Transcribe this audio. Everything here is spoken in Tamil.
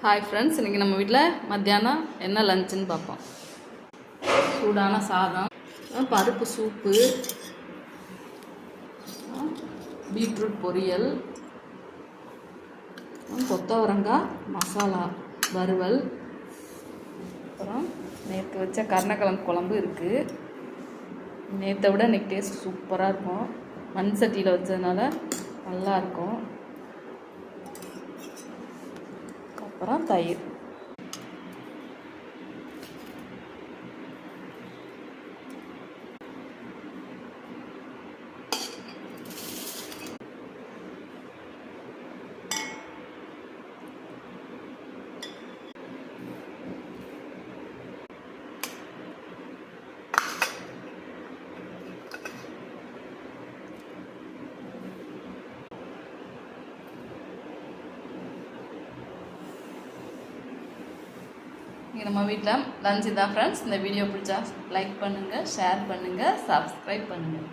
ஹாய் ஃப்ரெண்ட்ஸ், இன்றைக்கி நம்ம வீட்டில் மத்தியானம் என்ன லஞ்சுன்னு பார்ப்போம். சூடான சாதம், பருப்பு சூப்பு, பீட்ரூட் பொரியல், கொத்தவரங்காய் மசாலா வறுவல், அப்புறம் நேற்று வச்ச கருணக்கிழங்கு குழம்பு இருக்குது. நேற்றை விட இன்றைக்கி டேஸ்ட் சூப்பராக இருக்கும். மண் சட்டியில் வச்சதுனால நல்லாயிருக்கும். அப்புறம் தயிர். இங்கே நம்ம வீட்டில் லஞ்சு தான் ஃப்ரெண்ட்ஸ். இந்த வீடியோ பிடிச்சா லைக் பண்ணுங்கள், ஷேர் பண்ணுங்கள், சப்ஸ்கிரைப் பண்ணுங்கள்.